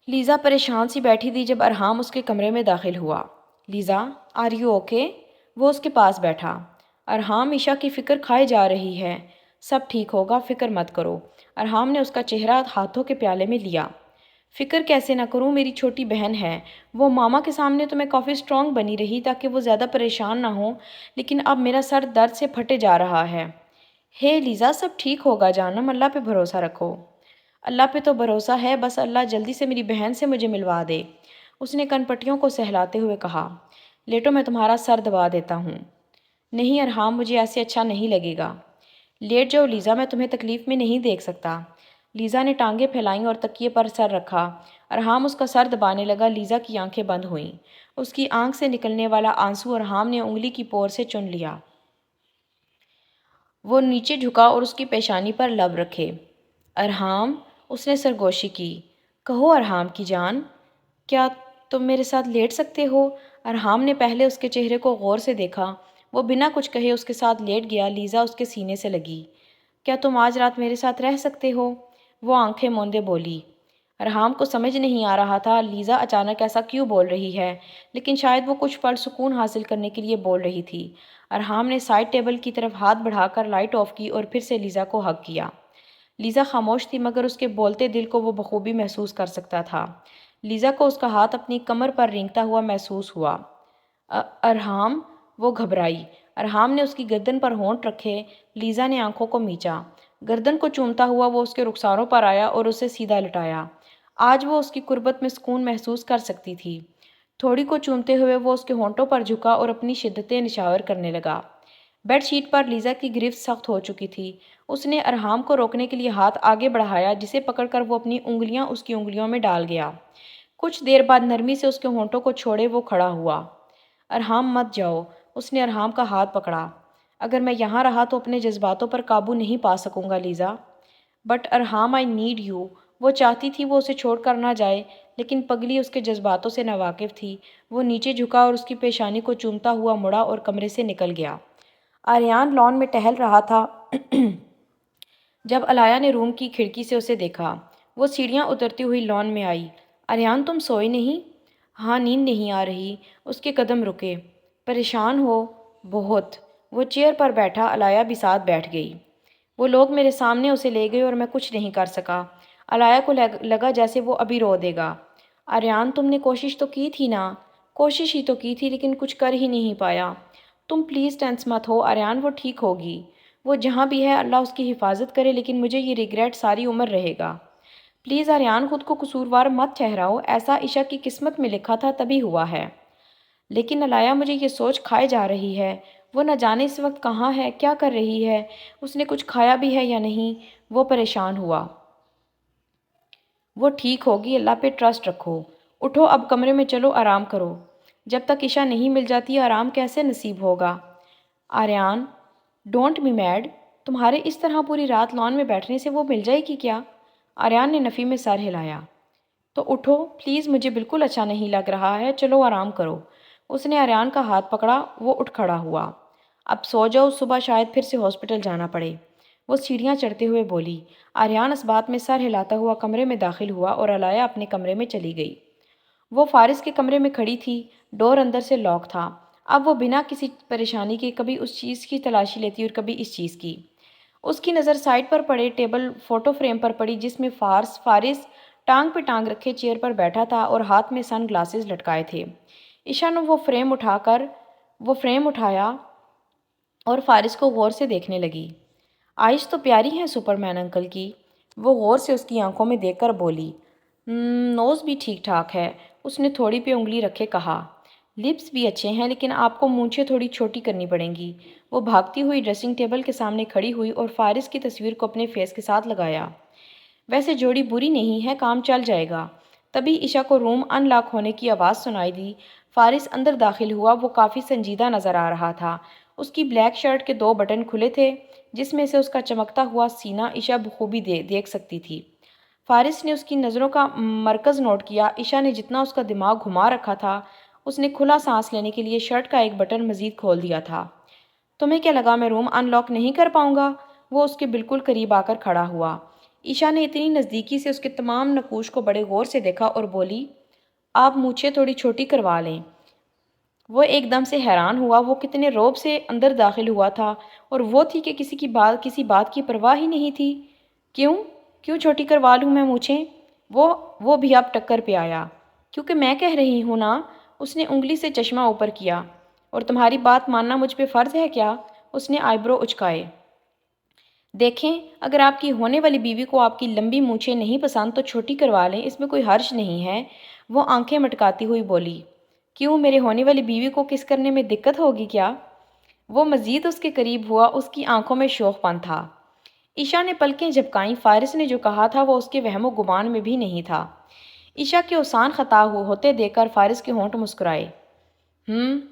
Lisa پریشان سی بیٹھی تھی جب ارحام اس کے کمرے میں داخل ہوا۔ Lisa, are you okay? وہ اس کے پاس بیٹھا۔ ارحام، عشاء کی فکر کھائے جا رہی ہے، سب ٹھیک ہوگا، فکر مت کرو۔ ارحام نے اس کا چہرہ ہاتھوں کے پیالے میں لیا۔ فکر کیسے نہ کروں، میری چھوٹی بہن ہے، وہ ماما کے سامنے تو میں کافی اسٹرانگ بنی رہی تاکہ وہ زیادہ پریشان نہ ہوں، لیکن اب میرا سر درد سے پھٹے جا رہا ہے۔ ہے لیزا، سب ٹھیک ہوگا جانم، اللہ پہ بھروسہ رکھو۔ اللہ پہ تو بھروسہ ہے، بس اللہ جلدی سے میری بہن سے مجھے ملوا دے، اس نے کن پٹیوں کو سہلاتے ہوئے کہا۔ لیٹو، میں تمہارا سر دبا دیتا ہوں۔ نہیں ارحام، مجھے ایسے اچھا نہیں لگے گا۔ لیٹ جاؤ لیزا، میں تمہیں تکلیف میں نہیں دیکھ سکتا۔ لیزا نے ٹانگیں پھیلائیں اور تکیے پر سر رکھا۔ ارحام اس کا سر دبانے لگا۔ لیزا کی آنکھیں بند ہوئیں۔ اس کی آنکھ سے نکلنے والا آنسو ارحام نے انگلی کی پور سے چن لیا۔ وہ نیچے جھکا اور اس کی پیشانی پر لب رکھے۔ ارحام، اس نے سرگوشی کی۔ کہو ارحام کی جان، کیا تم میرے ساتھ لیٹ سکتے ہو؟ ارحام نے پہلے اس کے چہرے کو غور سے دیکھا۔ وہ بنا کچھ کہے اس کے ساتھ لیٹ گیا۔ لیزا اس کے سینے سے لگی۔ کیا تم آج رات میرے ساتھ رہ سکتے ہو؟ وہ آنکھیں موندے بولی۔ ارحام کو سمجھ نہیں آ رہا تھا لیزا اچانک ایسا کیوں بول رہی ہے، لیکن شاید وہ کچھ پل سکون حاصل کرنے کے لیے بول رہی تھی۔ ارحام نے سائڈ ٹیبل کی طرف ہاتھ بڑھا کر لائٹ آف کی اور پھر سے لیزا کو ہگ کیا۔ لیزا خاموش تھی مگر اس کے بولتے دل کو وہ بخوبی محسوس کر سکتا تھا۔ لیزا کو اس کا ہاتھ اپنی کمر پر رینگتا ہوا محسوس ہوا۔ ارحام، وہ گھبرائی۔ ارحام نے اس کی گردن پر ہونٹ رکھے۔ لیزا نے آنکھوں کو میچا۔ گردن کو چومتا ہوا وہ اس کے رخساروں پر آیا اور اسے سیدھا لٹایا۔ آج وہ اس کی قربت میں سکون محسوس کر سکتی تھی۔ تھوڑی کو چومتے ہوئے وہ اس کے ہونٹوں پر جھکا اور اپنی شدتیں نچھاور کرنے لگا۔ بیڈ شیٹ پر لیزا کی گرفت سخت ہو چکی تھی۔ اس نے ارحام کو روکنے کے لیے ہاتھ آگے بڑھایا، جسے پکڑ کر وہ اپنی انگلیاں اس کی انگلیوں میں ڈال گیا۔ کچھ دیر بعد نرمی سے اس کے ہونٹوں کو چھوڑے وہ کھڑا ہوا۔ ارحام، مت جاؤ۔ اس نے ارحام کا ہاتھ پکڑا۔ اگر میں یہاں رہا تو اپنے جذباتوں پر قابو نہیں پا سکوں گا Lisa. But Arham, I need you. وہ چاہتی تھی وہ اسے چھوڑ کر نہ جائے، لیکن پگلی اس کے جذباتوں سے ناواقف تھی۔ وہ نیچے جھکا اور اس کی پیشانی کو چومتا ہوا مڑا اور کمرے سے نکل گیا۔ آریان لان میں ٹہل رہا تھا جب الایا نے روم کی کھڑکی سے اسے دیکھا۔ وہ سیڑھیاں اترتی ہوئی لان میں آئی۔ آریان، تم سوئے نہیں؟ ہاں، نیند نہیں آ رہی۔ اس کے قدم رکے۔ پریشان ہو؟ بہت۔ وہ چیئر پر بیٹھا، الایا بھی ساتھ بیٹھ گئی۔ وہ لوگ میرے سامنے اسے لے گئے اور میں کچھ نہیں کر سکا۔ الایا کو لگا جیسے وہ ابھی رو دے گا۔ آریان، تم نے کوشش تو کی تھی نا؟ کوشش ہی تو کی تھی لیکن کچھ کر ہی نہیں پایا۔ تم پلیز ٹینس مت ہو آریان، وہ ٹھیک ہوگی۔ وہ جہاں بھی ہے اللہ اس کی حفاظت کرے، لیکن مجھے یہ ریگریٹ ساری عمر رہے گا۔ پلیز آریان، خود کو قصوروار مت ٹھہراؤ، ایسا عشاء کی قسمت میں لکھا تھا تبھی ہوا ہے۔ لیکن الایا، مجھے یہ سوچ کھائے جا رہی ہے، وہ نہ جانے اس وقت کہاں ہے، کیا کر رہی ہے، اس نے کچھ کھایا بھی ہے یا نہیں۔ وہ پریشان ہوا۔ وہ ٹھیک ہوگی، اللہ پہ ٹرسٹ رکھو۔ اٹھو، اب کمرے میں چلو، آرام کرو۔ جب تک عشاء نہیں مل جاتی آرام کیسے نصیب ہوگا؟ Aryan, don't be mad. تمہارے اس طرح پوری رات لان میں بیٹھنے سے وہ مل جائے گی کیا؟ آریان نے نفی میں سر ہلایا۔ تو اٹھو پلیز، مجھے بالکل اچھا نہیں لگ رہا ہے، چلو آرام کرو۔ اس نے آریان کا ہاتھ پکڑا۔ وہ اٹھ کھڑا ہوا۔ اب سو جاؤ، صبح شاید پھر سے ہاسپٹل جانا پڑے۔ وہ سیڑھیاں چڑھتے ہوئے بولی۔ آریان اس بات میں سر ہلاتا ہوا کمرے میں داخل ہوا اور الایا اپنے کمرے میں چلی گئی۔ وہ فارس کے کمرے میں کھڑی تھی۔ ڈور اندر سے لاک تھا۔ اب وہ بنا کسی پریشانی کے کبھی اس چیز کی تلاشی لیتی اور کبھی اس چیز کی۔ اس کی نظر سائڈ پر پڑے ٹیبل فوٹو فریم پر پڑی جس میں فارس ٹانگ پہ ٹانگ رکھے چیئر پر بیٹھا تھا اور ہاتھ میں سن گلاسز لٹکائے تھے۔ عشاء نے وہ فریم اٹھایا اور فارس کو غور سے دیکھنے لگی۔ آئیز تو پیاری ہیں سپرمین انکل کی۔ وہ غور سے اس کی آنکھوں میں دیکھ کر بولی۔ نوز بھی ٹھیک ٹھاک ہے، اس نے تھوڑی پہ انگلی رکھے کہا۔ لپس بھی اچھے ہیں لیکن آپ کو مونچھیں تھوڑی چھوٹی کرنی پڑیں گی۔ وہ بھاگتی ہوئی ڈریسنگ ٹیبل کے سامنے کھڑی ہوئی اور فارس کی تصویر کو اپنے فیس کے ساتھ لگایا۔ ویسے جوڑی بری نہیں ہے، کام چل جائے گا۔ تبھی عشاء کو روم ان لاک ہونے کی آواز سنائی دی۔ فارس اندر داخل ہوا۔ وہ کافی سنجیدہ نظر آ رہا تھا۔ اس کی بلیک شرٹ کے 2 بٹن کھلے تھے جس میں سے اس کا چمکتا ہوا سینہ عشاء بخوبی دیکھ سکتی تھی۔ فارس نے اس کی نظروں کا مرکز نوٹ کیا۔ عشاء نے جتنا اس کا دماغ گھما رکھا تھا، اس نے کھلا سانس لینے کے لیے شرٹ کا ایک بٹن مزید کھول دیا تھا۔ تمہیں کیا لگا میں روم ان لاک نہیں کر پاؤں گا؟ وہ اس کے بالکل قریب آ کر کھڑا ہوا۔ عشا نے اتنی نزدیکی سے اس کے تمام نقوش کو بڑے غور سے دیکھا اور بولی، آپ مونچھیں تھوڑی چھوٹی کروا لیں۔ وہ ایک دم سے حیران ہوا، وہ کتنے رعب سے اندر داخل ہوا تھا، اور وہ تھی کہ کسی بات کی پرواہ ہی نہیں تھی۔ کیوں کیوں چھوٹی کروا لوں میں مونچھیں؟ وہ بھی اب ٹکر پہ آیا۔ کیونکہ میں کہہ رہی ہوں نا، اس نے انگلی سے چشمہ اوپر کیا۔ اور تمہاری بات ماننا مجھ پہ فرض ہے کیا؟ اس نے آئی برو اچکائے۔ دیکھیں، اگر آپ کی ہونے والی بیوی کو آپ کی لمبی مونچھیں نہیں پسند تو چھوٹی کروا لیں، اس میں کوئی حرج نہیں ہے۔ وہ آنکھیں مٹکاتی ہوئی بولی۔ کیوں، میرے ہونے والی بیوی کو کس کرنے میں دقت ہوگی کیا؟ وہ مزید اس کے قریب ہوا، اس کی آنکھوں میں شوق پن تھا۔ عشا نے پلکیں جھپکائیں، فارس نے جو کہا تھا وہ اس کے وہم و گمان میں بھی نہیں تھا۔ عشا کے اوسان خطا ہوتے دیکھ کر فارس کے ہونٹ مسکرائے۔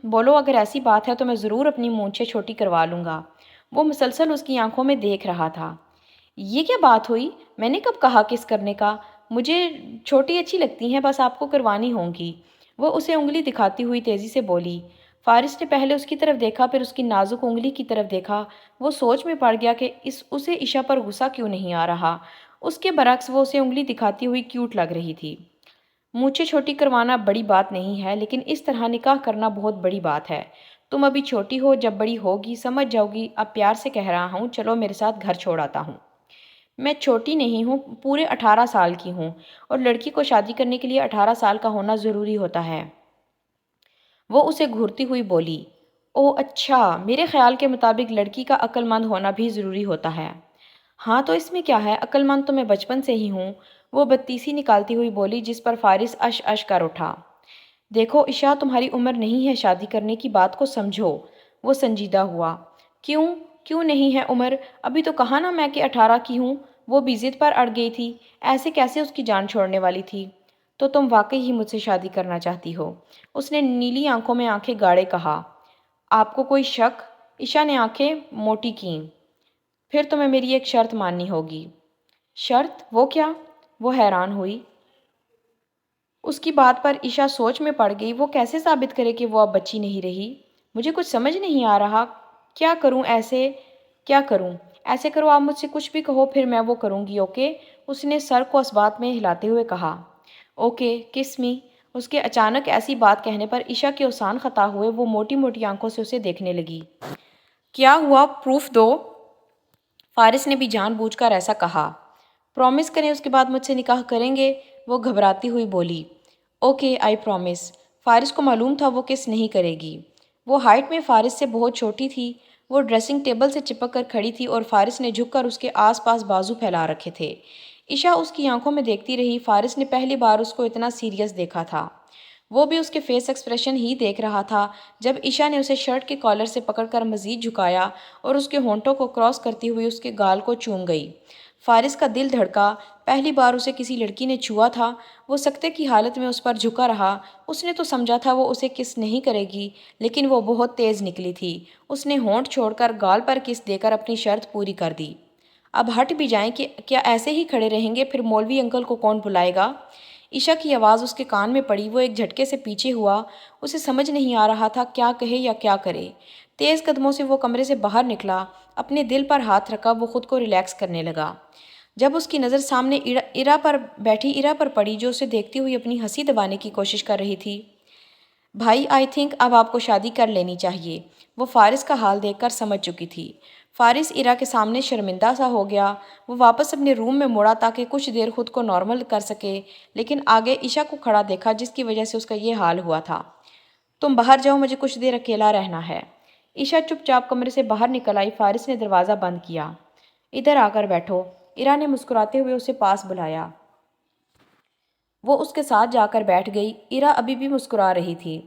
بولو، اگر ایسی بات ہے تو میں ضرور اپنی مونچھیں چھوٹی کروا لوں گا۔ وہ مسلسل اس کی آنکھوں میں دیکھ رہا تھا۔ یہ کیا بات ہوئی؟ میں نے کب کہا کس کرنے کا؟ مجھے چھوٹی اچھی لگتی ہیں، بس آپ کو کروانی ہوں گی۔ وہ اسے انگلی دکھاتی ہوئی تیزی سے بولی۔ فارس نے پہلے اس کی طرف دیکھا، پھر اس کی نازک انگلی کی طرف دیکھا۔ وہ سوچ میں پڑ گیا کہ اسے عشا پر غصہ کیوں نہیں آ رہا۔ اس کے برعکس وہ اسے انگلی دکھاتی ہوئی کیوٹ لگ رہی تھی۔ مونچھیں چھوٹی کروانا بڑی بات نہیں ہے، لیکن اس طرح نکاح کرنا بہت بڑی بات ہے۔ تم ابھی چھوٹی ہو، جب بڑی ہوگی سمجھ جاؤ گی۔ اب پیار سے کہہ رہا ہوں، چلو میرے ساتھ گھر چھوڑ آتا ہوں۔ میں چھوٹی نہیں ہوں، پورے 18 سال کی ہوں، اور لڑکی کو شادی کرنے کے لیے 18 سال کا ہونا ضروری ہوتا ہے۔ وہ اسے گھورتی ہوئی بولی۔ او اچھا، میرے خیال کے مطابق لڑکی کا عقل مند ہونا بھی ضروری ہوتا ہے۔ ہاں تو اس میں کیا ہے، عقل مند تو میں بچپن سے ہی ہوں، وہ بدتیسی نکالتی ہوئی بولی، جس پر فارس اش اش کر اٹھا۔ دیکھو عشا، تمہاری عمر نہیں ہے شادی کرنے کی، بات کو سمجھو۔ وہ سنجیدہ ہوا۔ کیوں نہیں ہے عمر؟ ابھی تو کہا نا میں کہ 18 کی ہوں۔ وہ بھی ضد پر اڑ گئی تھی، ایسے کیسے اس کی جان چھوڑنے والی تھی۔ تو تم واقعی ہی مجھ سے شادی کرنا چاہتی ہو؟ اس نے نیلی آنکھوں میں آنکھیں گاڑے کہا۔ آپ کو کوئی شک؟ عشا نے آنکھیں موٹی کیں۔ پھر تمہیں میری ایک شرط ماننی ہوگی۔ شرط؟ وہ کیا؟ وہ حیران ہوئی۔ اس کی بات پر عشا سوچ میں پڑ گئی۔ وہ کیسے ثابت کرے کہ وہ اب بچی نہیں رہی؟ مجھے کچھ سمجھ نہیں آ رہا۔ کیا کروں ایسے کرو، آپ مجھ سے کچھ بھی کہو، پھر میں وہ کروں گی، اوکے؟ اس نے سر کو اسبات میں ہلاتے ہوئے کہا۔ اوکے، کس می؟ اس کے اچانک ایسی بات کہنے پر عشا کے اوسان خطا ہوئے، وہ موٹی موٹی آنکھوں سے اسے دیکھنے لگی۔ کیا ہوا، پروف دو۔ فارس نے بھی جان بوجھ کر ایسا کہا۔ پرومس کریں، اس کے بعد مجھ سے نکاح کریں گے؟ وہ گھبراتی ہوئی بولی۔ Okay, I promise. فارس کو معلوم تھا وہ کس نہیں کرے گی۔ وہ ہائٹ میں فارس سے بہت چھوٹی تھی۔ وہ ڈریسنگ ٹیبل سے چپک کر کھڑی تھی، اور فارس نے جھک کر اس کے آس پاس بازو پھیلا رکھے تھے۔ عشا اس کی آنکھوں میں دیکھتی رہی۔ فارس نے پہلی بار اس کو اتنا سیریس دیکھا تھا۔ وہ بھی اس کے فیس ایکسپریشن ہی دیکھ رہا تھا، جب عشا نے اسے شرٹ کے کالر سے پکڑ کر مزید جھکایا اور اس کے ہونٹوں کو کراس کرتی ہوئی اس کے گال کو چوم گئی۔ فارس کا دل دھڑکا۔ پہلی بار اسے کسی لڑکی نے چھوا تھا۔ وہ سکتے کی حالت میں اس پر جھکا رہا۔ اس نے تو سمجھا تھا وہ اسے کس نہیں کرے گی، لیکن وہ بہت تیز نکلی تھی۔ اس نے ہونٹ چھوڑ کر گال پر کس دے کر اپنی شرط پوری کر دی۔ اب ہٹ بھی جائیں کہ کیا ایسے ہی کھڑے رہیں گے؟ پھر مولوی انکل کو کون بلائے گا؟ عشا کی آواز اس کے کان میں پڑی۔ وہ ایک جھٹکے سے پیچھے ہوا۔ اسے سمجھ نہیں آ رہا تھا کیا کہے یا کیا کرے۔ تیز قدموں سے وہ کمرے سے باہر نکلا۔ اپنے دل پر ہاتھ رکھا، وہ خود کو ریلیکس کرنے لگا۔ جب اس کی نظر سامنے بیٹھی ایرا پر پڑی، جو اسے دیکھتی ہوئی اپنی ہنسی دبانے کی کوشش کر رہی تھی۔ بھائی، آئی تھنک اب آپ کو شادی کر لینی چاہیے۔ وہ فارس کا حال دیکھ کر سمجھ چکی تھی۔ فارس ایرا کے سامنے شرمندہ سا ہو گیا۔ وہ واپس اپنے روم میں مڑا تاکہ کچھ دیر خود کو نارمل کر سکے، لیکن آگے عشا کو کھڑا دیکھا، جس کی وجہ سے اس کا یہ حال ہوا تھا۔ تم باہر جاؤ، مجھے کچھ دیر اکیلا رہنا ہے۔ عشا چپ چاپ کمرے سے باہر نکل آئی۔ فارس نے دروازہ بند کیا۔ ادھر آ کر بیٹھو، ایرا نے مسکراتے ہوئے اسے پاس بلایا۔ وہ اس کے ساتھ جا کر بیٹھ گئی۔ ایرا ابھی بھی مسکرا رہی تھی۔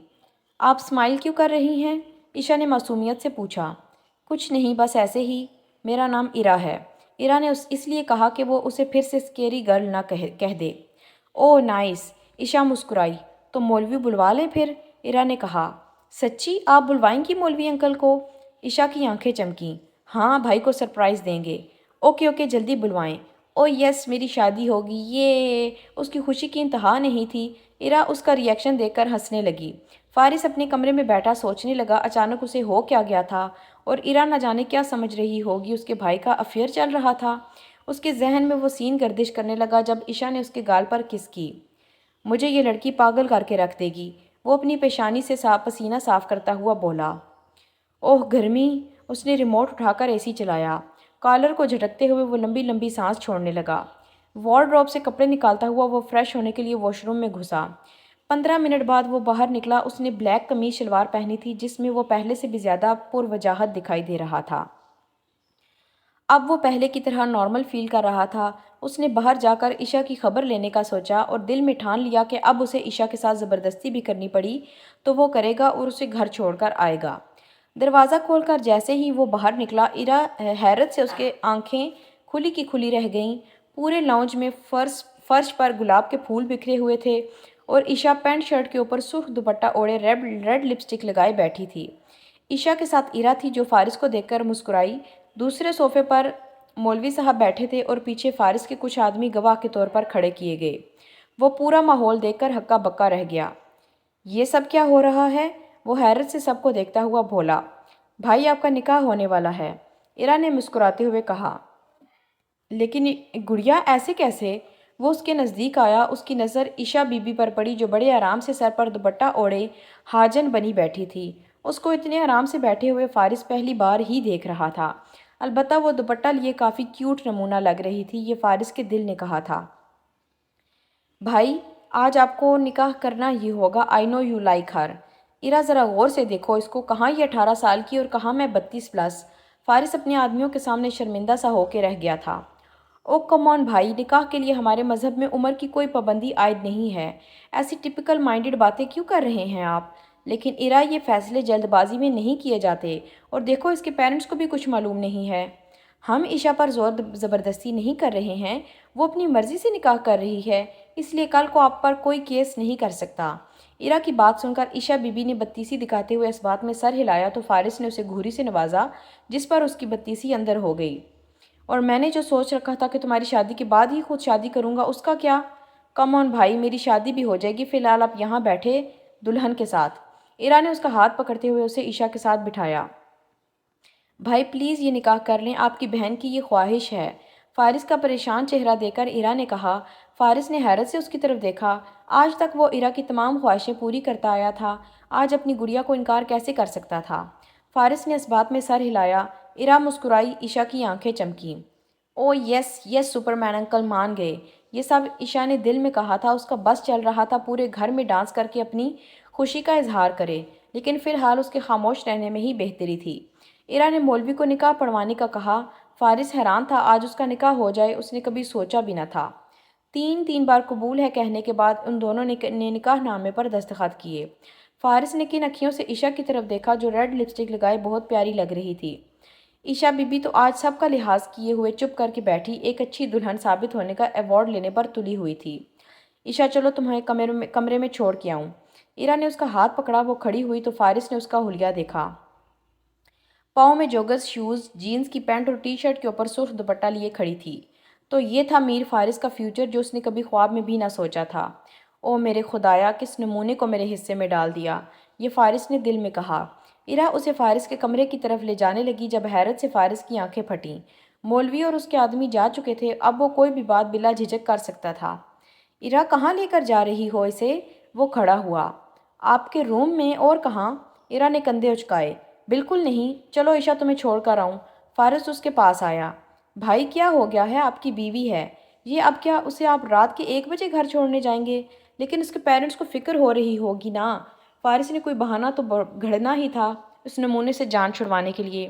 آپ اسمائل کیوں کر رہی ہیں؟ عشا نے معصومیت سے پوچھا۔ کچھ نہیں، بس ایسے ہی۔ میرا نام ایرا ہے۔ ایرا نے اس لیے کہا کہ وہ اسے پھر سے اسکیری گرل نہ کہہ دے۔ اوہ نائس، عشا مسکرائی۔ تو مولوی بلوا لیں پھر؟ ایرا نے کہا۔ سچی؟ آپ بلوائیں گی مولوی انکل کو؟ عشا کی آنکھیں چمکیں۔ ہاں، بھائی کو سرپرائز دیں گے۔ اوکے، جلدی بلوائیں۔ او یس، میری شادی ہوگی، یہ اس کی خوشی کی انتہا نہیں تھی۔ ایرا اس کا ری ایکشن دیکھ کر ہنسنے لگی۔ فارس اپنے کمرے میں بیٹھا سوچنے لگا، اچانک اسے ہو کیا گیا تھا، اور ایرا نہ جانے کیا سمجھ رہی ہوگی۔ اس کے بھائی کا افیئر چل رہا تھا۔ اس کے ذہن میں وہ سین گردش کرنے لگا جب عشا نے اس کے گال پر کس کی۔ مجھے یہ لڑکی پاگل کر کے رکھ دے گی، وہ اپنی پیشانی سے پسینہ صاف کرتا ہوا بولا۔ اوہ گرمی! اس نے ریموٹ اٹھا کر اے سی چلایا۔ کالر کو جھٹکتے ہوئے وہ لمبی لمبی سانس چھوڑنے لگا۔ وارڈروب سے کپڑے نکالتا ہوا وہ فریش ہونے کے لیے واش روم میں گھسا۔ 15 منٹ بعد وہ باہر نکلا۔ اس نے بلیک قمیض شلوار پہنی تھی جس میں وہ پہلے سے بھی زیادہ پروجاہت دکھائی دے رہا تھا۔ اب وہ پہلے کی طرح نارمل فیل کر رہا تھا۔ اس نے باہر جا کر عشا کی خبر لینے کا سوچا اور دل میں ٹھان لیا کہ اب اسے عشا کے ساتھ زبردستی بھی کرنی پڑی تو وہ کرے گا اور اسے گھر چھوڑ کر آئے گا۔ دروازہ کھول کر جیسے ہی وہ باہر نکلا، ایرا حیرت سے اس کے آنکھیں کھلی کی کھلی رہ گئیں۔ پورے لاؤنج میں فرش پر گلاب کے پھول بکھرے ہوئے تھے اور عشا پینٹ شرٹ کے اوپر سرخ دوپٹہ اوڑھے ریڈ لپسٹک لگائے بیٹھی تھی۔ عشا کے ساتھ ایرا تھی جو فارس کو دیکھ کر مسکرائی۔ دوسرے صوفے پر مولوی صاحب بیٹھے تھے اور پیچھے فارس کے کچھ آدمی گواہ کے طور پر کھڑے کیے گئے۔ وہ پورا ماحول دیکھ کر ہکا بکا رہ گیا۔ یہ سب کیا ہو رہا ہے؟ وہ حیرت سے سب کو دیکھتا ہوا بولا۔ بھائی آپ کا نکاح ہونے والا ہے، ایرا نے مسکراتے ہوئے کہا۔ لیکن گڑیا ایسے کیسے؟ وہ اس کے نزدیک آیا۔ اس کی نظر عشا بی بی پر پڑی جو بڑے آرام سے سر پر دوپٹہ اوڑھے حاجن بنی بیٹھی تھی۔ اس کو اتنے آرام سے بیٹھے ہوئے فارس پہلی بار ہی دیکھ رہا تھا۔ البتہ وہ دوپٹہ لیے کافی کیوٹ نمونہ لگ رہی تھی، یہ فارس کے دل نے کہا تھا۔ بھائی آج آپ کو نکاح کرنا ہی ہوگا، آئی نو یو لائک ہر۔ ایرا ذرا غور سے دیکھو اس کو، کہاں یہ 18 سال کی اور کہاں میں 32 پلس۔ فارس اپنے آدمیوں کے سامنے شرمندہ سا ہو کے رہ گیا تھا۔ او کم آن بھائی، نکاح کے لیے ہمارے مذہب میں عمر کی کوئی پابندی عائد نہیں ہے، ایسی ٹپیکل مائنڈڈ باتیں کیوں کر رہے ہیں آپ؟ لیکن ایرا یہ فیصلے جلد بازی میں نہیں کیے جاتے، اور دیکھو اس کے پیرنٹس کو بھی کچھ معلوم نہیں ہے۔ ہم عشا پر زور زبردستی نہیں کر رہے ہیں، وہ اپنی مرضی سے نکاح کر رہی ہے، اس لیے کل کو آپ پر کوئی کیس نہیں کر سکتا۔ ایرا کی بات سن کر عشا بی بی نے بتیسی دکھاتے ہوئے اس بات میں سر ہلایا تو فارس نے اسے گھوری سے نوازا جس پر اس کی بتیسی اندر ہو گئی۔ اور میں نے جو سوچ رکھا تھا کہ تمہاری شادی کے بعد ہی خود شادی کروں گا، اس کا کیا؟ کم آن بھائی، میری شادی بھی ہو جائے گی، فی الحال آپ یہاں بیٹھے دلہن کے ساتھ۔ ایرا نے اس کا ہاتھ پکڑتے ہوئے اسے عشا کے ساتھ بٹھایا۔ بھائی پلیز یہ نکاح کر لیں، آپ کی بہن کی یہ خواہش ہے۔ فارس کا پریشان چہرہ دیکھ کر ایرا نے کہا۔ فارس نے حیرت سے اس کی طرف دیکھا۔ آج تک وہ ایرا کی تمام خواہشیں پوری کرتا آیا تھا، آج اپنی گڑیا کو انکار کیسے کر سکتا تھا؟ فارس نے اس بات میں سر ہلایا۔ ایرا مسکرائی، عشا کی آنکھیں چمکیں۔ او یس یس سپر مین انکل مان گئے، یہ سب عشا نے دل میں کہا تھا۔ اس کا بس چل رہا تھا پورے گھر میں ڈانس کر کے اپنی خوشی کا اظہار کرے، لیکن فی الحال اس کے خاموش رہنے میں ہی بہتری تھی۔ ایرا نے مولوی کو نکاح پڑھوانے کا کہا۔ فارس حیران تھا، آج اس کا نکاح ہو جائے اس نے کبھی سوچا بھی نہ تھا۔ تین بار قبول ہے کہنے کے بعد ان دونوں نے نکاح نامے پر دستخط کیے۔ فارس نے کن اکھیوں سے عشا کی طرف دیکھا جو ریڈ لپسٹک لگائے بہت پیاری لگ رہی تھی۔ عشا بی بی تو آج سب کا لحاظ کیے ہوئے چپ کر کے بیٹھی، ایک اچھی دلہن ثابت ہونے کا ایوارڈ لینے پر تلی ہوئی تھی۔ عشا چلو تمہیں کمرے میں چھوڑ کے آؤں۔ ایرا نے اس کا ہاتھ پکڑا، وہ کھڑی ہوئی تو فارس نے اس کا حلیہ دیکھا۔ پاؤں میں جوگرز شوز، جینز کی پینٹ اور ٹی شرٹ کے اوپر سرخ دوپٹہ لیے کھڑی تھی۔ تو یہ تھا میر فارس کا فیوچر جو اس نے کبھی خواب میں بھی نہ سوچا تھا۔ او میرے خدایا، کس نمونے کو میرے حصے میں ڈال دیا، یہ فارس نے دل میں کہا۔ ایرا اسے فارس کے کمرے کی طرف لے جانے لگی جب حیرت سے فارس کی آنکھیں پھٹیں۔ مولوی اور اس کے آدمی جا چکے تھے، اب وہ کوئی بھی بات بلا جھجک کر سکتا تھا۔ ایرا کہاں لے کر جا رہی ہو اسے؟ وہ کھڑا ہوا۔ آپ کے روم میں، اور کہاں؟ ایرا نے کندھے اچکائے۔ بالکل نہیں، چلو عشا تمہیں چھوڑ کر آؤں۔ فارس اس کے پاس آیا۔ بھائی کیا ہو گیا ہے؟ آپ کی بیوی ہے یہ، اب کیا اسے آپ رات کے 1 بجے گھر چھوڑنے جائیں گے؟ لیکن اس کے پیرنٹس کو فکر ہو رہی ہوگی نا۔ فارس نے کوئی بہانہ تو گھڑنا ہی تھا اس نمونے سے جان چھڑوانے کے لیے۔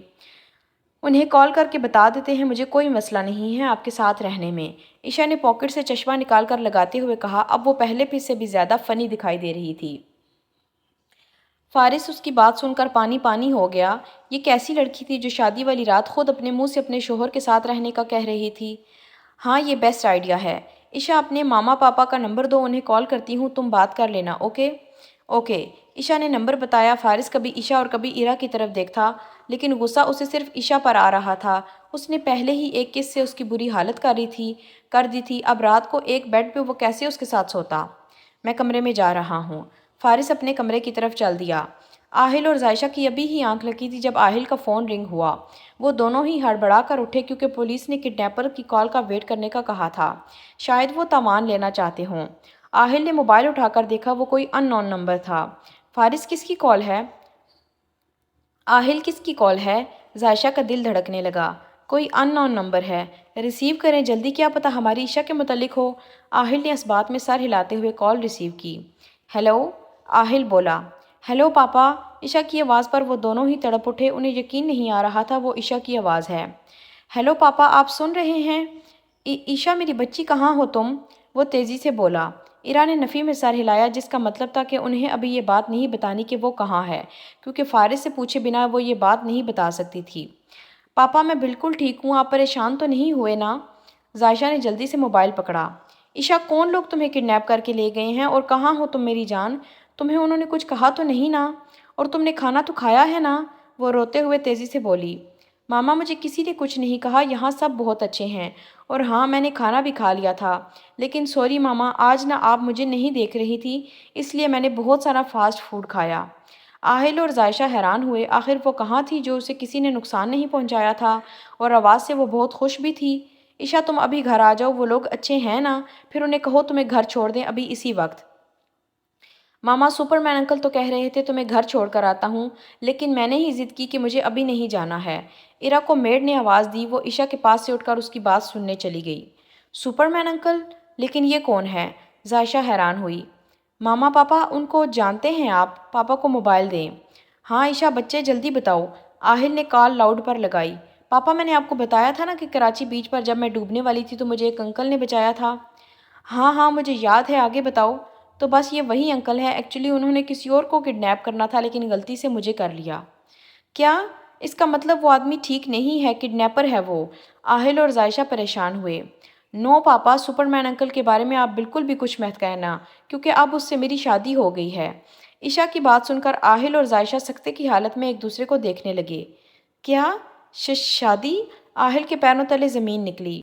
انہیں کال کر کے بتا دیتے ہیں، مجھے کوئی مسئلہ نہیں ہے آپ کے ساتھ رہنے میں، عشا نے پاکٹ سے چشمہ نکال کر لگاتے ہوئے کہا۔ اب وہ پہلے سے بھی زیادہ فنی دکھائی دے رہی تھی۔ فارس اس کی بات سن کر پانی پانی ہو گیا۔ یہ کیسی لڑکی تھی جو شادی والی رات خود اپنے منہ سے اپنے شوہر کے ساتھ رہنے کا کہہ رہی تھی؟ ہاں یہ بیسٹ آئیڈیا ہے۔ عشا اپنے ماما پاپا کا نمبر دو، انہیں کال کرتی ہوں، تم بات کر لینا، اوکے؟ اوکے۔ عشا نے نمبر بتایا۔ فارس کبھی عشا اور کبھی ایرا کی طرف دیکھتا، لیکن غصہ اسے صرف عشا پر آ رہا تھا۔ اس نے پہلے ہی ایک کس سے اس کی بری حالت کر دی تھی، اب رات کو ایک بیڈ پہ وہ کیسے اس کے ساتھ سوتا؟ میں کمرے میں جا رہا ہوں۔ فارس اپنے کمرے کی طرف چل دیا۔ آہل اور ذائشہ کی ابھی ہی آنکھ لگی تھی جب آہل کا فون رنگ ہوا۔ وہ دونوں ہی ہڑبڑا کر اٹھے کیونکہ پولیس نے کڈنیپر کی کال کا ویٹ کرنے کا کہا تھا۔ شاید وہ تاوان لینا چاہتے ہوں۔ آہل نے موبائل اٹھا کر دیکھا، وہ کوئی ان نون نمبر تھا۔ فارس کس کی کال ہے؟ آہل کس کی کال ہے؟ ذائشہ کا دل دھڑکنے لگا۔ کوئی ان نون نمبر ہے۔ ریسیو کریں جلدی، کیا پتہ ہماری عشاء کے متعلق ہو۔ آہل نے اس بات میں سر ہلاتے ہوئے کال ریسیو کی۔ ہیلو، آہل بولا۔ ہیلو پاپا۔ عشاء کی آواز پر وہ دونوں ہی تڑپ اٹھے، انہیں یقین نہیں آ رہا تھا وہ عشاء کی آواز ہے۔ ہیلو پاپا، آپ سن رہے ہیں؟ عشاء میری بچی کہاں ہو تم؟ وہ تیزی سے بولا۔ عرا نے نفی میں سر ہلایا، جس کا مطلب تھا کہ انہیں ابھی یہ بات نہیں بتانی کہ وہ کہاں ہے، کیونکہ فارس سے پوچھے بنا وہ یہ بات نہیں بتا سکتی تھی۔ پاپا میں بالکل ٹھیک ہوں، آپ پریشان تو نہیں ہوئے نا؟ ذائشہ نے جلدی سے موبائل پکڑا۔ عشاء کون لوگ تمہیں کڈنیپ کر کے لے گئے ہیں اور کہاں ہو تم میری جان؟ تمہیں انہوں نے کچھ کہا تو نہیں نا؟ اور تم نے کھانا تو کھایا ہے نا؟ وہ روتے ہوئے تیزی سے بولی۔ ماما مجھے کسی نے کچھ نہیں کہا، یہاں سب بہت اچھے ہیں، اور ہاں میں نے کھانا بھی کھا لیا تھا، لیکن سوری ماما، آج نہ آپ مجھے نہیں دیکھ رہی تھی، اس لیے میں نے بہت سارا فاسٹ فوڈ کھایا۔ آہل اور ذائشہ حیران ہوئے، آخر وہ کہاں تھی جو اسے کسی نے نقصان نہیں پہنچایا تھا، اور آواز سے وہ بہت خوش بھی تھی۔ عشاء تم ابھی گھر آ جاؤ، وہ لوگ اچھے ہیں نا؟ پھر انہیں کہو تمہیں گھر چھوڑ دیں ابھی اسی وقت۔ ماما سپر مین انکل تو کہہ رہے تھے تمہیں گھر چھوڑ کر آتا ہوں، لیکن میں نے ہی ضد کی کہ مجھے ابھی نہیں جانا ہے۔ عرا کو میڈ نے آواز دی، وہ عشاء کے پاس سے اٹھ کر اس کی بات سننے چلی گئی۔ سپر مین انکل؟ لیکن یہ کون ہے؟ ذائشہ حیران ہوئی۔ ماما پاپا ان کو جانتے ہیں آپ؟ پاپا کو موبائل دیں۔ ہاں عشاء بچے جلدی بتاؤ۔ آہل نے کال لاؤڈ پر لگائی۔ پاپا میں نے آپ کو بتایا تھا نا کہ کراچی بیچ پر جب میں ڈوبنے والی تھی تو مجھے ایک انکل نے بچایا تھا۔ ہاں ہاں مجھے یاد ہے، آگے بتاؤ۔ تو بس یہ وہی انکل ہے، ایکچولی انہوں نے کسی اور کو کڈنیپ کرنا تھا لیکن غلطی سے مجھے کر لیا۔ کیا؟ اس کا مطلب وہ آدمی ٹھیک نہیں ہے، کڈنیپر ہے وہ؟ آہل اور ذائشہ پریشان ہوئے۔ نو پاپا، سپر مین انکل کے بارے میں آپ بالکل بھی کچھ مت کہنا، کیونکہ اب اس سے میری شادی ہو گئی ہے۔ عشاء کی بات سن کر آہل اور ذائشہ سکتے کی حالت میں ایک دوسرے کو دیکھنے لگے۔ کیا؟ شادی؟ آہل کے پیروں تلے زمین نکلی۔